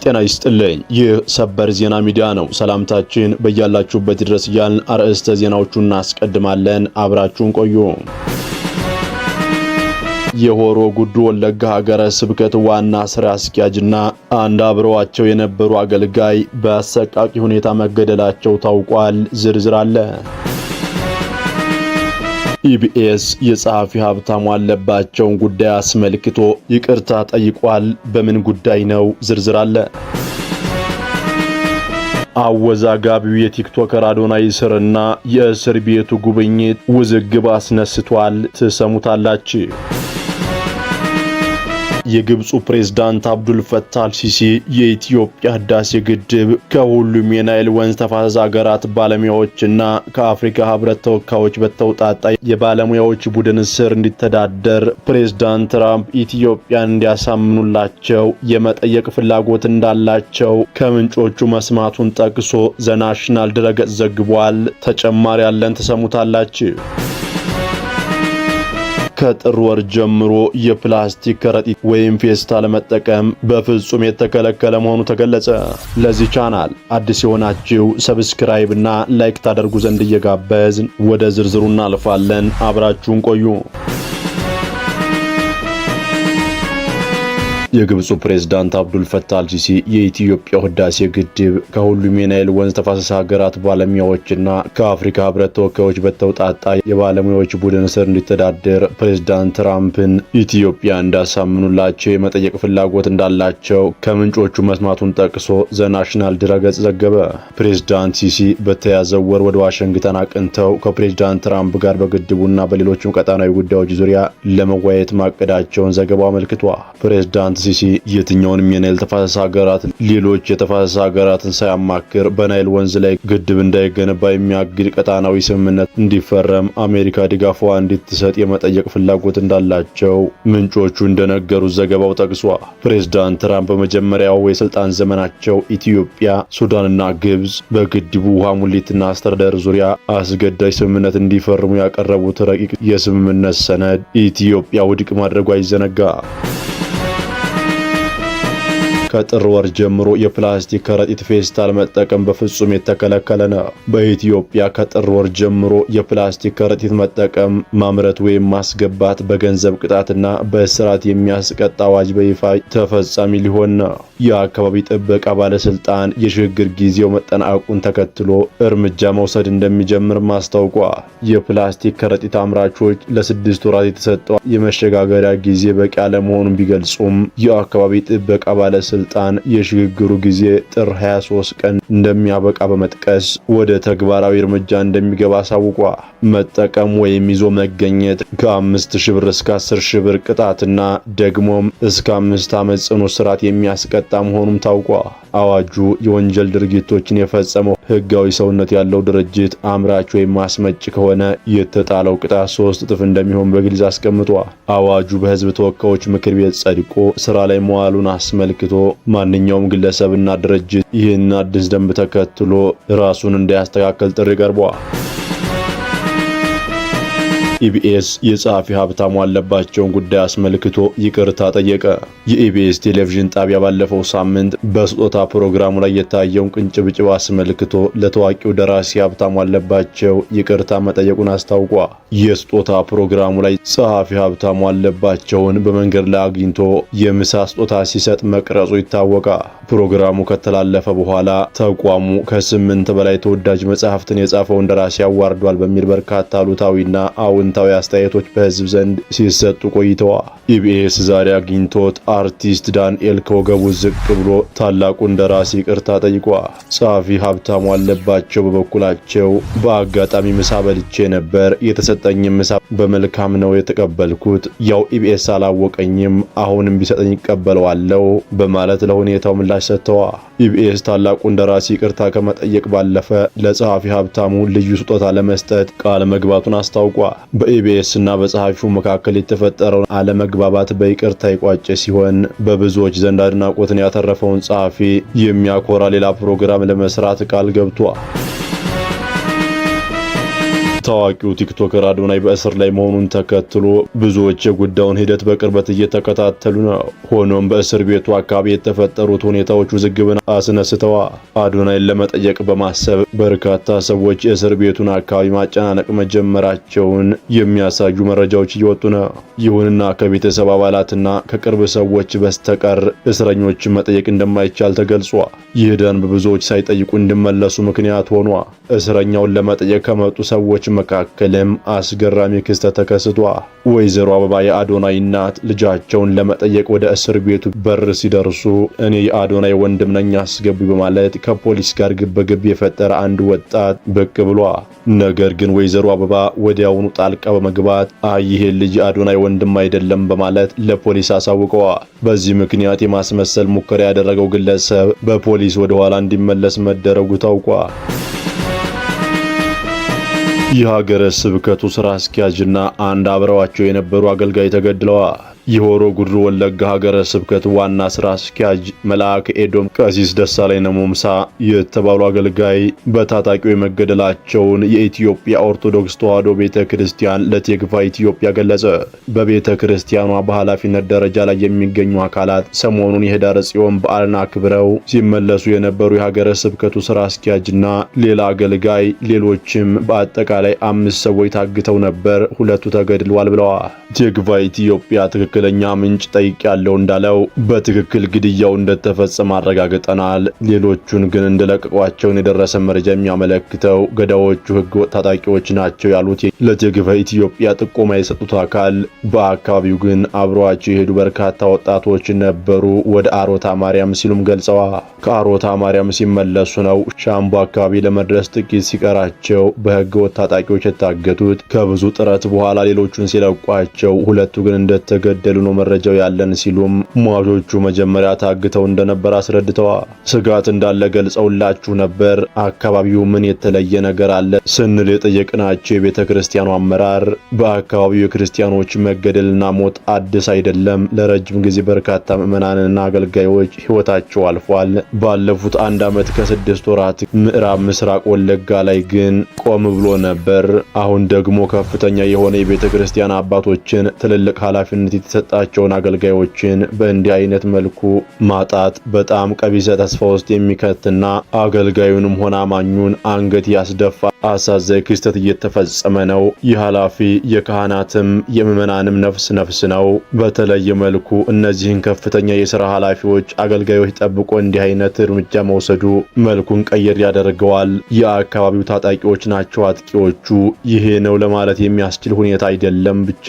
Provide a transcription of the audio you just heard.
ጤና ይስጥልኝ። ይህ ሰበር ዜና ሚዲያ ነው። ሰላምታችን በያላችሁበት ድረስ ያልን አርዕስተ ዜናዎቹን እናስቀድማለን። አብራችሁን ቆዩ። የሆሮ ጉዱ ወለጋ ሀገረ ስብከት ዋና ስራ አስኪያጅና አንድ አብረዋቸው የነበሩ አገልጋይ በአሰቃቂ ሁኔታ መገደላቸው ታውቋል። ዝርዝር አለ። ኢቢኤስ የጸሐፊ ሀብታሙ አለባቸውን ጉዳይ አስመልክቶ ይቅርታ ጠይቋል። በምን ጉዳይ ነው? ዝርዝር አለ። አወዛጋቢው የቲክቶከር አዶናይ እስርና የእስር ቤቱ ጉብኝት ውዝግብ አስነስቷል። ትሰሙታላችሁ። የግብፁ ፕሬዝዳንት አብዱል ፈታህ አልሲሲ የኢትዮጵያ ህዳሴ ግድብ ከሁሉም የናይል ወንዝ ተፋሰስ ሀገራት ባለሙያዎችና ከአፍሪካ ህብረት ተወካዮች በተውጣጣ የባለሙያዎች ቡድን ስር እንዲተዳደር ፕሬዝዳንት ትራምፕ ኢትዮጵያን እንዲያሳምኑላቸው የመጠየቅ ፍላጎት እንዳላቸው ከምንጮቹ መስማቱን ጠቅሶ ዘናሽናል ድረገጽ ዘግቧል። ተጨማሪ ያለን ተሰሙታላችሁ። ከጥር ወር ጀምሮ የፕላስቲክ ከረጢት ወይም ፌስታል መጠቀም በፍጹም የተከለከለ መሆኑ ተገለጸ። ለዚህ ቻናል አዲስ የሆናችሁ ሰብስክራይብ እና ላይክ ታደርጉ ዘንድ እየጋበዝን ወደ ዝርዝሩ እናልፋለን። አብራችሁን ቆዩ። የግብፁ ፕሬዝዳንት አብዱል ፈታህ አልሲሲ የኢትዮጵያ ህዳሴ ግድብ ከሁሉም የናይል ወንዝ ተፋሰስ ሀገራት ባለሙያዎችና ከአፍሪካ ህብረት ተወካዮች በተውጣጣ የባለሙያዎች ቡድን ስር እንዲተዳደር ፕሬዝዳንት ትራምፕን ኢትዮጵያ እንዳሳምኑላቸው የመጠየቅ ፍላጎት እንዳላቸው ከምንጮቹ መስማቱን ጠቅሶ ዘናሽናል ድረገጽ ዘገበ። ፕሬዝዳንት ሲሲ በተያዘው ወር ወደ ዋሽንግተን አቅንተው ከፕሬዝዳንት ትራምፕ ጋር በግድቡና በሌሎችም ቀጣናዊ ጉዳዮች ዙሪያ ለመወያየት ማቀዳቸውን ዘገባው አመልክቷል። ፕሬዝዳንት ሲሲ የትኛውንም የናይል ተፋሰስ ሀገራት ሌሎች የተፋሰስ ሀገራትን ሳያማክር በናይል ወንዝ ላይ ግድብ እንዳይገነባ የሚያግድ ቀጣናዊ ስምምነት እንዲፈረም አሜሪካ ድጋፏ እንድትሰጥ የመጠየቅ ፍላጎት እንዳላቸው ምንጮቹ እንደነገሩት ዘገባው ጠቅሷል። ፕሬዝዳንት ትራምፕ በመጀመሪያው የስልጣን ዘመናቸው ኢትዮጵያ፣ ሱዳንና ግብጽ በግድቡ ውሃ ሙሌትና አስተዳደር ዙሪያ አስገዳጅ ስምምነት እንዲፈርሙ ያቀረቡት ረቂቅ የስምምነት ሰነድ ኢትዮጵያ ውድቅ ማድረጓ አይዘነጋም። ከጥር ወር ጀምሮ የፕላስቲክ ከረጢት ፌስታል መጠቀም በፍጹም የተከለከለ ነው። በኢትዮጵያ ከጥር ወር ጀምሮ የፕላስቲክ ከረጢት መጠቀም፣ ማምረት ወይም ማስገባት በገንዘብ ቅጣትና በእስራት የሚያስቀጣ አዋጅ በይፋ ተፈጻሚ ሊሆን ነው። የአካባቢ ጥበቃ ባለስልጣን የሽግግር ጊዜው መጠናቀቁን ተከትሎ እርምጃ መውሰድ እንደሚጀምር ማስታውቋል። የፕላስቲክ ከረጢት አምራቾች ለ6 ወራት የተሰጠው የመሸጋገሪያ ጊዜ በቂ አለመሆኑን ቢገልጹም የአካባቢ ጥበቃ ባለስልጣን የሽግግሩ ጊዜ ጥር 23 ቀን እንደሚያበቃ በመጥቀስ ወደ ተግባራዊ እርምጃ እንደሚገባ አሳውቋል። መጠቀም ወይም ይዞ መገኘት ከ5,000 ብር እስከ 10,000 ብር ቅጣትና ደግሞም እስከ 5 ዓመት ጽኑ እስራት የሚያስቀጣ መሆኑም ታውቋል። አዋጁ የወንጀል ድርጊቶችን የፈጸመው ህጋዊ ሰውነት ያለው ድርጅት አምራች ወይም ማስመጭ ከሆነ የተጣለው ቅጣት 3 እጥፍ እንደሚሆን በግልጽ አስቀምጧል። አዋጁ በህዝብ ተወካዮች ምክር ቤት ጸድቆ ስራ ላይ መዋሉን አስመልክቶ ማንኛውም ግለሰብና ድርጅት ይህን አዲስ ደንብ ተከትሎ ራሱን እንዲያስተካክል ጥሪ ቀርቧል። ኢቢኤስ የጸሐፊ ሀብታሙ አለባቸውን ጉዳይ አስመልክቶ ይቅርታ ጠየቀ። የኢቢኤስ ቴሌቪዥን ጣቢያ ባለፈው ሳምንት በስጦታ ፕሮግራሙ ላይ የታየውን ቅንጭብጭብ አስመልክቶ ለታዋቂው ደራሲ ሀብታሙ አለባቸው ይቅርታ መጠየቁን አስታውቋል። የስጦታ ፕሮግራሙ ላይ ጸሐፊ ሀብታሙ አለባቸውን በመንገድ ላይ አግኝቶ የምሳ ስጦታ ሲሰጥ መቅረጹ ይታወቃል። ፕሮግራሙ ከተላለፈ በኋላ ተቋሙ ከ8 በላይ ተወዳጅ መጽሐፍትን የጻፈውን ደራሲ ያዋርዷል በሚል በርካታ አሉታዊና አዎንታዊ አስተያየቶች በህዝብ ዘንድ ሲሰጡ ቆይተዋል። ኢቢኤስ ዛሬ አግኝቶት አርቲስት ዳንኤል ከወገቡ ዝቅ ብሎ ታላቁን ደራሲ ይቅርታ ጠይቋል። ጸሐፊ ሀብታሙ አለባቸው በበኩላቸው በአጋጣሚ ምሳ በልቼ ነበር፣ የተሰጠኝ ምሳ በመልካም ነው የተቀበልኩት፣ ያው ኢቢኤስ አላወቀኝም፣ አሁንም ቢሰጠኝ ይቀበለዋለሁ በማለት ለሁኔታው ምላሽ ሰጥተዋል። ኢቢኤስ ታላቁን ደራሲ ይቅርታ ከመጠየቅ ባለፈ ለጸሐፊ ሀብታሙ ልዩ ስጦታ ለመስጠት ቃል መግባቱን አስታውቋል። በኢቢኤስ እና በጸሐፊው መካከል የተፈጠረውን አለመግባባት በይቅርታ የቋጨ ሲሆን በብዙዎች ዘንድ አድናቆትን ያተረፈውን ጸሐፊ የሚያኮራ ሌላ ፕሮግራም ለመስራት ቃል ገብቷል። ታዋቂው ቲክቶከር አዶናይ በእስር ላይ መሆኑን ተከትሎ ብዙዎች የጉዳዩን ሂደት በቅርበት እየተከታተሉ ነው። ሆኖም በእስር ቤቱ አካባቢ የተፈጠሩት ሁኔታዎች ውዝግብን አስነስተዋል። አዶናይን ለመጠየቅ በማሰብ በርካታ ሰዎች የእስር ቤቱን አካባቢ ማጨናነቅ መጀመራቸውን የሚያሳዩ መረጃዎች እየወጡ ነው። ይሁንና ከቤተሰብ አባላትና ከቅርብ ሰዎች በስተቀር እስረኞችን መጠየቅ እንደማይቻል ተገልጿል። ይህ ደንብ ብዙዎች ሳይጠይቁ እንዲመለሱ ምክንያት ሆኗል። እስረኛውን ለመጠየቅ ከመጡ ሰዎች መካከልም አስገራሚ ክስተት ተከስቷል። ወይዘሮ አበባ የአዶናይ እናት ልጃቸውን ለመጠየቅ ወደ እስር ቤቱ በር ሲደርሱ እኔ የአዶናይ ወንድም ነኝ አስገቡ በማለት ከፖሊስ ጋር ግብግብ የፈጠረ አንድ ወጣት ብቅ ብሏል። ነገር ግን ወይዘሮ አበባ ወዲያውኑ ጣልቃ በመግባት ይሄ ልጅ የአዶናይ ወንድም አይደለም በማለት ለፖሊስ አሳውቀዋል። በዚህ ምክንያት የማስመሰል ሙከራ ያደረገው ግለሰብ በፖሊስ ወደ ኋላ እንዲመለስ መደረጉ ታውቋል። የሀገረ ስብከቱ ስራ አስኪያጅና አንድ አብረዋቸው የነበሩ አገልጋይ ተገድለዋል። የሆሮ ጉድሩ ወለጋ ሀገረ ስብከት ዋና ስራ አስኪያጅ መልአከ ኤዶም ቀሲስ ደሳለኝ ነሞምሳ የተባሉ አገልጋይ በታጣቂው የመገደላቸውን የኢትዮጵያ ኦርቶዶክስ ተዋሕዶ ቤተክርስቲያን ለቴግቫ ኢትዮጵያ ገለጸ። በቤተ ክርስቲያኗ በኃላፊነት ደረጃ ላይ የሚገኙ አካላት ሰሞኑን የህዳር ጽዮን በዓልን አክብረው ሲመለሱ የነበሩ የሀገረ ስብከቱ ስራ አስኪያጅና ሌላ አገልጋይ ሌሎችም በአጠቃላይ 5 ሰዎች ታግተው ነበር፣ 2ቱ ተገድለዋል ብለዋል። ቴግቫ ኢትዮጵያ ትክክለኛ ምንጭ ጠይቄያለሁ እንዳለው በትክክል ግድያው እንደተፈጸመ አረጋግጠናል። ሌሎቹን ግን እንደለቀቋቸውን የደረሰ መረጃ የሚያመለክተው ገዳዮቹ ህገወጥ ታጣቂዎች ናቸው ያሉት ለቴግቫ ኢትዮጵያ ጥቆማ የሰጡት አካል በአካባቢው ግን አብረዋቸው የሄዱ በርካታ ወጣቶች ነበሩ ወደ አሮታ ማርያም ሲሉም ገልጸዋል። ከአሮታ ማርያም ሲመለሱ ነው ሻምቡ አካባቢ ለመድረስ ጥቂት ሲቀራቸው በህገወጥ ታጣቂዎች የታገቱት። ከብዙ ጥረት በኋላ ሌሎቹን ሲለቋቸው 2ቱ ግን እንደተገደሉ ነው መረጃው ያለን ሲሉም ሟቾቹ መጀመሪያ ታግተው እንደነበር አስረድተዋል። ስጋት እንዳለ ገልጸውላችሁ ነበር። አካባቢው ምን የተለየ ነገር አለ ስንል የጠየቅናቸው የቤተ ክርስቲያኑ አመራር በአካባቢው የክርስቲያኖች መገደልና ሞት አዲስ አይደለም፣ ለረጅም ጊዜ በርካታ ምዕመናንና አገልጋዮች ህይወታቸው አልፏል። ባለፉት 1 ዓመት ከ6 ወራት ምዕራብ ምስራቅ ወለጋ ላይ ግን ቆም ብሎ ነበር። አሁን ደግሞ ከፍተኛ የሆነ የቤተ ክርስቲያን አባቶችን ትልልቅ ኃላፊነት የተሰጣቸውን አገልጋዮችን በእንዲህ አይነት መልኩ ማጣት በጣም ቀቢጸ ተስፋ ውስጥ የሚከትና አገልጋዩንም ሆነ አማኙን አንገት ያስደፋ አሳዛኝ ክስተት እየተፈጸመ ነው። ይህ ኃላፊ የካህናትም የምዕመናንም ነፍስ ነው። በተለየ መልኩ እነዚህን ከፍተኛ የሥራ ኃላፊዎች አገልጋዮች ጠብቆ እንዲህ አይነት እርምጃ መውሰዱ መልኩን ቀየር ያደርገዋል። የአካባቢው ታጣቂዎች ናቸው አጥቂዎቹ፣ ይሄ ነው ለማለት የሚያስችል ሁኔታ አይደለም። ብቻ